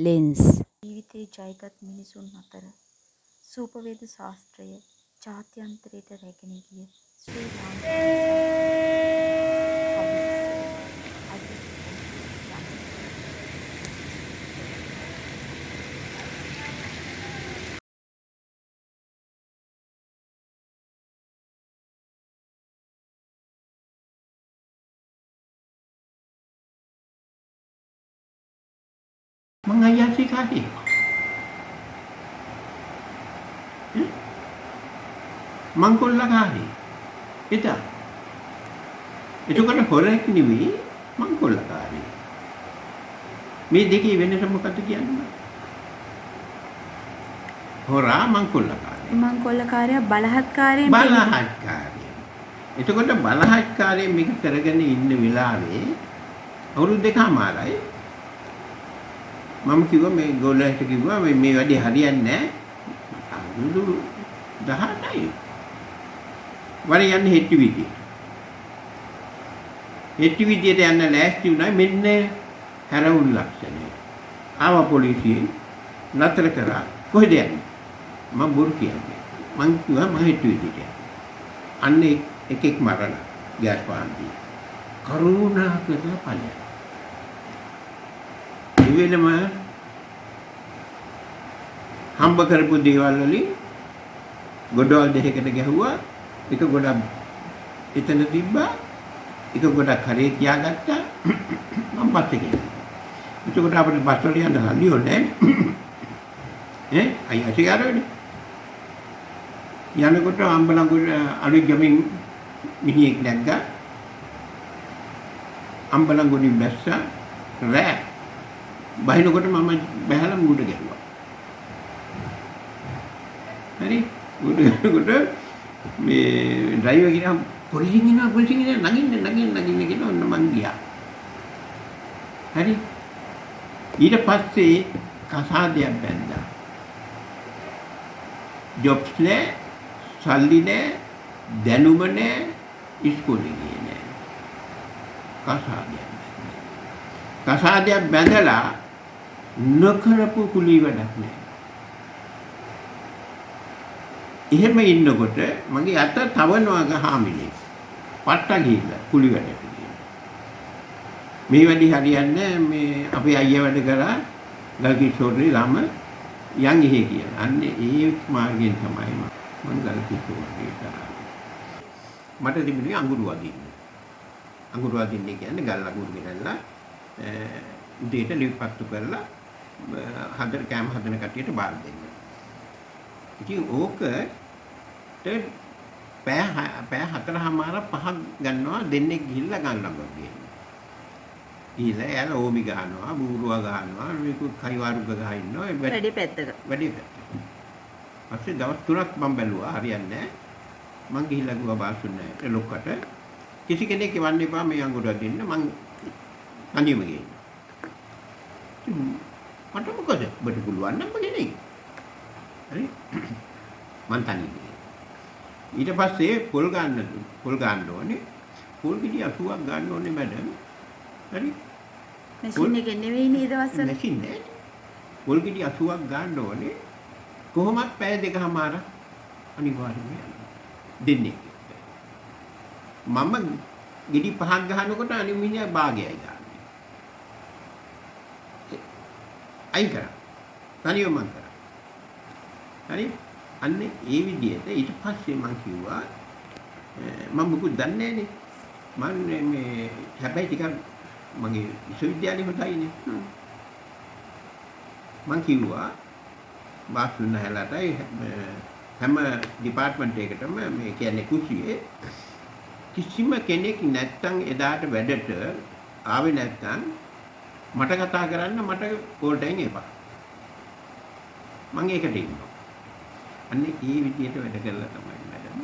lens. ජීවිතේ ජයගත් මිනිසුන් අතර සූපවේද ශාස්ත්‍රය ජාත්‍යන්තරයට රැගෙන ගිය ශ්‍රී ලාංකික මං අයියාසේ කාටේ මං කොල්ලා කාටේ එතකොට හොරෙක් නෙවෙයි මං කොල්ලා කාටේ මේ දෙකේ වෙනස මොකක්ද කියන්නේ හොරා මං කොල්ලා කාටේ මංකොල්ලකාරයා බලහත්කාරයෙන් එතකොට බලහත්කාරයෙන් මේක කරගෙන ඉන්න වෙලාවේ අවුරුදු දෙකමාරයි මම කිව්වා මේ ගෝලයට කිව්වා මේ වැඩේ හරියන්නේ නැහැ අවුරුදු 18යි වර යන්නේ හෙට්ටි විදියට යන්න ලෑස්ති වුණා මෙන්න හැරවුල් ලක්ෂණය ආව පොලිසියෙන් නතර කරා කොහෙද යන්නේ මම බොරු කියන්නේ මං කිව්වා මම හෙට්ටි විදියට අන්න එකෙක් මරණ ගෑස් පාන්ති කරුණා කරලා ඵලයක් ඉවෙලම හම්බ කරපු දේවල් වලින් ගොඩවල් දෙකකට ගැහුවා එක ගොඩක් එතන තිබ්බා එක ගොඩක් කරේ තියාගත්තා මම පස්සේ ගියා එතකොට අපිට බස් වල යන්න හරි ඕනේ අයියා සිගාරවලු යනකොට අම්බලංගු අලුත් ගමින් මිනිහෙක් නැග්ගා අම්බලංගුනි බැස්සා රෑ බහිනකොට මම බහැලා මුඩ ගැහුවා හරි මුඩ ගැහුවට මේ ඩ්‍රයිවර් කිනා පොලිසියෙන් ඉන්නවා නගින්න කියලා ඔන්න මං ගියා හරි ඊට පස්සේ කසාදයක් බැන්දා ජොබ්ස් නෑ සල්ලි නෑ දැනුම නෑ ඉස්කෝලේ ගියේ නෑ කසාදයක් බැඳලා නොකරපු කුලී වැඩක් නෑ එහෙම ඉන්නකොට මගේ අත තවනවා ගහමිනේ පට්ට ගිහිල්ලා කුලී වැඩට ගිහින් මේ වැඩි හරියන්නේ මේ අපේ අයියා වැඩ කරා ගල්කිෂෝරේ ළම යන් එහෙ කියලා අන්නේ ඒ මාර්ගයෙන් තමයි මම ගල්කිෂෝරේට මට තිබුණේ අඟුරු වදින්න කියන්නේ ගල් අඟුරු ගෙනල්ලා උදේට ලිප්පත්තු කරලා හදන කැම හදන කටියට බාර දෙන්න. ඉතින් ඕකට පැය 4:00 ගන්නවා දෙන්නේ ගිහිල්ලා ගන්නවා කියන්නේ. ඊළඟ යාල ඕමි ගන්නවා, බූරුවා ගන්නවා, මේක කයිවාරුක ගහ ඉන්නවා. වැඩි පැත්තක. පස්සේ දවස් 3ක් මම බැලුවා හරියන්නේ නැහැ. මං ගිහිල්ලා ගියා බාසුන්නේ ලොක්කට. කිසි කෙනෙක් එවන්න එපා මේ අඟුරු දෙන්න මං අනියම ගියේ. මට මොකද? ඔබට පුළුවන් නම් මගේ හරි මං තනියම ඊට පස්සේ පොල් ගන්න ඕනේ. පොල් ගෙඩි 80ක් ගන්න ඕනේ මැඩම්. හරි මැෂින් එකේ නෙවෙයි නේද වස්සන? මැෂින් නෑ. පොල් ගෙඩි 80ක් ගන්න ඕනේ. කොහොමත් පැය දෙකමාර අනිවාර්යයෙන්ම දෙන්නේ. මම ගෙඩි 5ක් ගහනකොට අනිත් මිනිහා භාගයයි ගන්න. අයින් කරා. තනියම මං කරා. හරි? අන්න ඒ විදිහට ඊට පස්සේ මං කිව්වා මම මොකුත් දන්නේ නැනේ. මම මේ හැබැයි ටිකක් මගේ විශ්වවිද්‍යාලේ හොඳයිනේ. මං කිව්වා බාස්තුන හැලටයි හැම ඩිපාර්ට්මන්ට් එකකටම මේ කියන්නේ කුසියේ කිසිම කෙනෙක් නැත්තම් එදාට වැඩට ආවේ නැත්තම් මට කතා කරන්න මට කෝල් ටයිම් එපා. මම ඒකට ඉන්නවා. අන්න ඒ විදිහට වැඩ කළා තමයි මැඩම්.